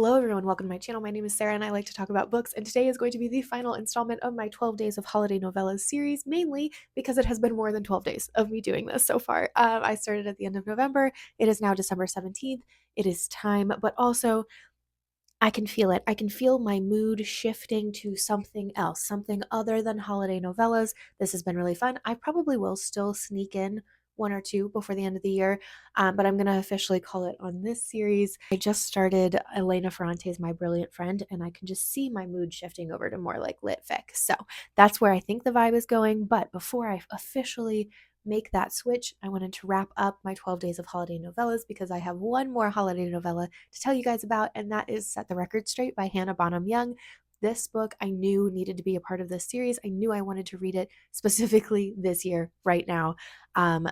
Hello everyone, welcome to my channel. My name is Sarah and I like to talk about books, and today is going to be the final installment of my 12 Days of Holiday Novellas series, mainly because it has been more than 12 days of me doing this so far. I started at the end of November. It is now December 17th. It is time, but also I can feel it. I can feel my mood shifting to something else, something other than holiday novellas. This has been really fun. I probably will still sneak in one or two before the end of the year, but I'm going to officially call it on this series. I just started Elena Ferrante's My Brilliant Friend, and I can just see my mood shifting over to more like lit fic. So that's where I think the vibe is going. But before I officially make that switch, I wanted to wrap up my 12 Days of Holiday Novellas because I have one more holiday novella to tell you guys about, and that is Set the Record Straight by Hannah Bonam-Young. This book I knew needed to be a part of this series. I knew I wanted to read it specifically this year, right now.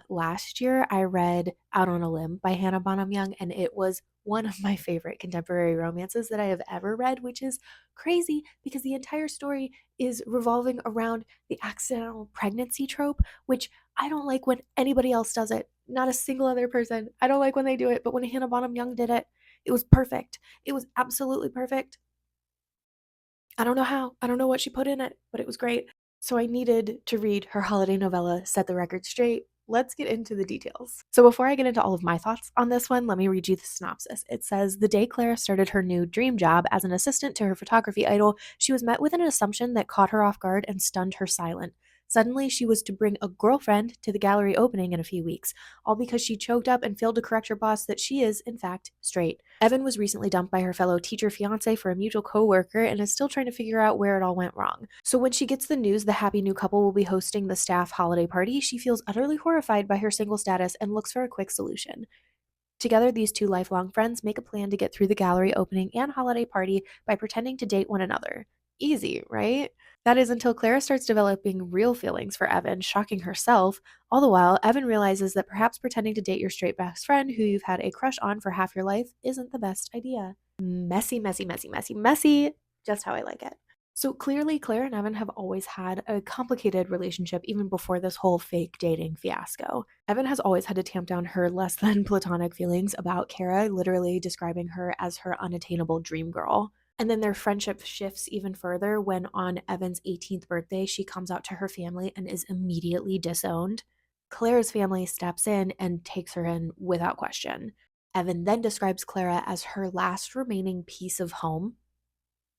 Last year, I read Out on a Limb by Hannah Bonam-Young, and it was one of my favorite contemporary romances that I have ever read, which is crazy because the entire story is revolving around the accidental pregnancy trope, which I don't like when anybody else does it. Not a single other person. I don't like when they do it, but when Hannah Bonam-Young did it, it was perfect. It was absolutely perfect. I don't know how. I don't know what she put in it, but it was great. So I needed to read her holiday novella, Set the Record Straight. Let's get into the details. So before I get into all of my thoughts on this one, let me read you the synopsis. It says, the day Clara started her new dream job as an assistant to her photography idol, she was met with an assumption that caught her off guard and stunned her silent. Suddenly, she was to bring a girlfriend to the gallery opening in a few weeks, all because she choked up and failed to correct her boss that she is, in fact, straight. Evan was recently dumped by her fellow teacher fiance for a mutual co-worker and is still trying to figure out where it all went wrong. So when she gets the news the happy new couple will be hosting the staff holiday party, she feels utterly horrified by her single status and looks for a quick solution. Together, these two lifelong friends make a plan to get through the gallery opening and holiday party by pretending to date one another. Easy, right? That is until Clara starts developing real feelings for Evan, shocking herself. All the while, Evan realizes that perhaps pretending to date your straight best friend who you've had a crush on for half your life isn't the best idea. Messy, messy, messy, messy, messy. Just how I like it. So clearly, Claire and Evan have always had a complicated relationship even before this whole fake dating fiasco. Evan has always had to tamp down her less than platonic feelings about Kara, literally describing her as her unattainable dream girl. And then their friendship shifts even further when on Evan's 18th birthday, she comes out to her family and is immediately disowned. Claire's family steps in and takes her in without question. Evan then describes Clara as her last remaining piece of home,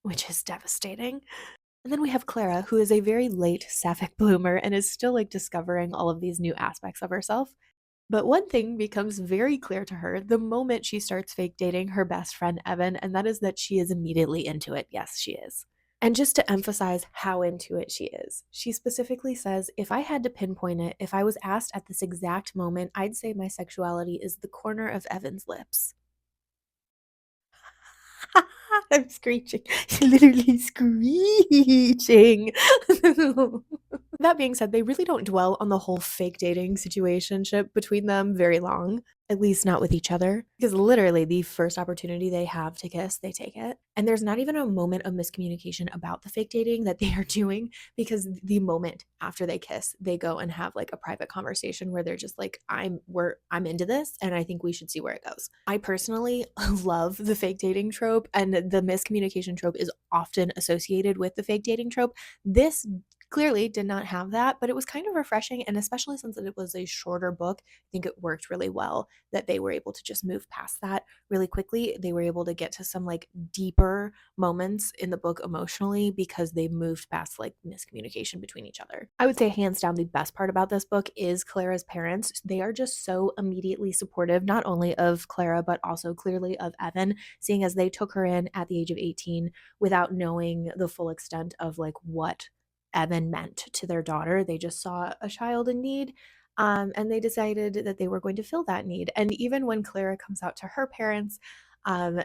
which is devastating. And then we have Clara, who is a very late sapphic bloomer and is still like discovering all of these new aspects of herself. But one thing becomes very clear to her the moment she starts fake dating her best friend Evan, and that is that she is immediately into it. Yes, she is. And just to emphasize how into it she is, she specifically says, if I had to pinpoint it, if I was asked at this exact moment, I'd say my sexuality is the corner of Evan's lips. I'm screeching. Literally screeching. That being said, they really don't dwell on the whole fake dating situationship between them very long, at least not with each other, because literally the first opportunity they have to kiss, they take it. And there's not even a moment of miscommunication about the fake dating that they are doing, because the moment after they kiss, they go and have like a private conversation where they're just like, I'm into this and I think we should see where it goes. I personally love the fake dating trope, and the miscommunication trope is often associated with the fake dating trope. This clearly did not have that, but it was kind of refreshing, and especially since it was a shorter book, I think it worked really well that they were able to just move past that really quickly. They were able to get to some like deeper moments in the book emotionally because they moved past like miscommunication between each other. I would say hands down the best part about this book is Clara's parents. They are just so immediately supportive, not only of Clara but also clearly of Evan, seeing as they took her in at the age of 18 without knowing the full extent of like what Evan meant to their daughter. They just saw a child in need, and they decided that they were going to fill that need. And even when Clara comes out to her parents,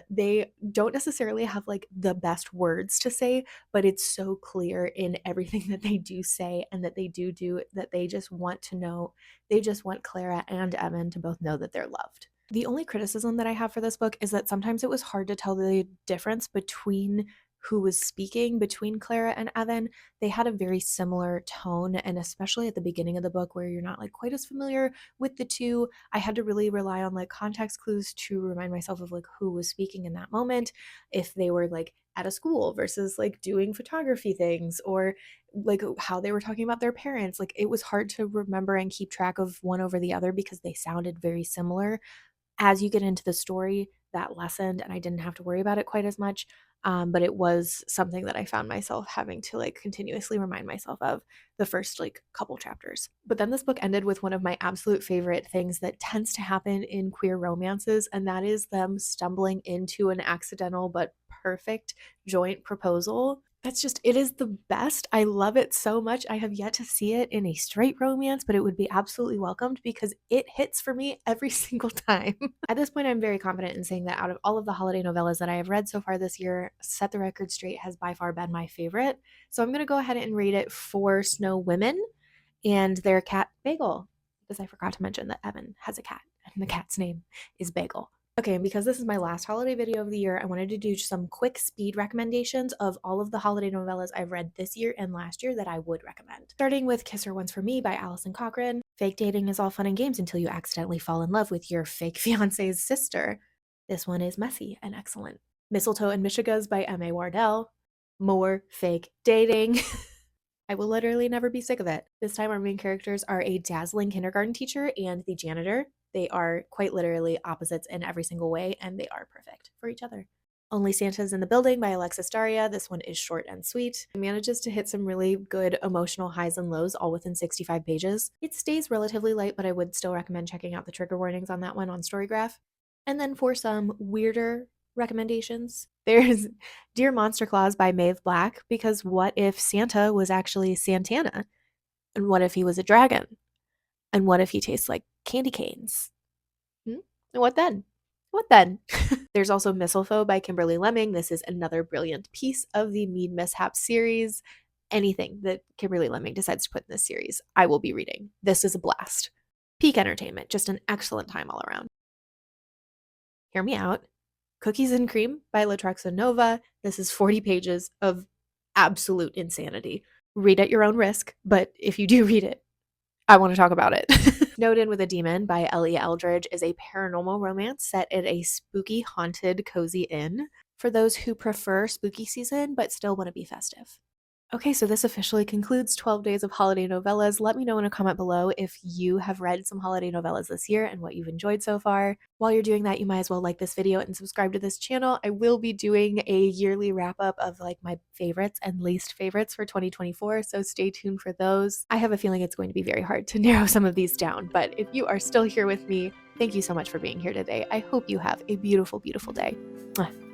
they don't necessarily have like the best words to say, but it's so clear in everything that they do say and that they do that they just want to know, they just want Clara and Evan to both know that they're loved. The only criticism that I have for this book is that sometimes it was hard to tell the difference between who was speaking between Clara and Evan, they had a very similar tone. And especially at the beginning of the book, where you're not like quite as familiar with the two, I had to really rely on like context clues to remind myself of like who was speaking in that moment, if they were like at a school versus like doing photography things, or like how they were talking about their parents. Like it was hard to remember and keep track of one over the other because they sounded very similar. As you get into the story, that lessened and I didn't have to worry about it quite as much. But it was something that I found myself having to like continuously remind myself of the first like couple chapters. But then this book ended with one of my absolute favorite things that tends to happen in queer romances, and that is them stumbling into an accidental but perfect joint proposal. That's just, it is the best. I love it so much. I have yet to see it in a straight romance, but it would be absolutely welcomed because it hits for me every single time. At this point, I'm very confident in saying that out of all of the holiday novellas that I have read so far this year, Set the Record Straight has by far been my favorite. So I'm going to go ahead and rate it 4 Snow Women and their cat Bagel, because I forgot to mention that Evan has a cat and the cat's name is Bagel. Okay, and because this is my last holiday video of the year, I wanted to do some quick speed recommendations of all of the holiday novellas I've read this year and last year that I would recommend. Starting with Kiss Her Once for Me by Alison Cochrane. Fake dating is all fun and games until you accidentally fall in love with your fake fiance's sister. This one is messy and excellent. Mistletoe and Michigas by M.A. Wardell. More fake dating. I will literally never be sick of it. This time our main characters are a dazzling kindergarten teacher and the janitor. They are quite literally opposites in every single way, and they are perfect for each other. Only Santa's in the Building by Alexis Daria. This one is short and sweet. It manages to hit some really good emotional highs and lows all within 65 pages. It stays relatively light, but I would still recommend checking out the trigger warnings on that one on Storygraph. And then for some weirder recommendations, there's Dear Monster Claus by Maeve Black, because what if Santa was actually Santana? And what if he was a dragon? And what if he tastes like candy canes? Hmm? And what then? What then? There's also Mistletoe by Kimberly Lemming. This is another brilliant piece of the Mead Mishap series. Anything that Kimberly Lemming decides to put in this series, I will be reading. This is a blast. Peak entertainment, just an excellent time all around. Hear Me Out. Cookies and Cream by Latrexa Nova. This is 40 pages of absolute insanity. Read at your own risk, but if you do read it, I want to talk about it. Snowed In with a Demon by Ellie Eldridge is a paranormal romance set at a spooky, haunted, cozy inn for those who prefer spooky season but still want to be festive. Okay, so this officially concludes 12 days of holiday novellas. Let me know in a comment below if you have read some holiday novellas this year and what you've enjoyed so far. While you're doing that, you might as well like this video and subscribe to this channel. I will be doing a yearly wrap up of like my favorites and least favorites for 2024, so stay tuned for those. I have a feeling it's going to be very hard to narrow some of these down, but if you are still here with me, thank you so much for being here today. I hope you have a beautiful, beautiful day. Mwah.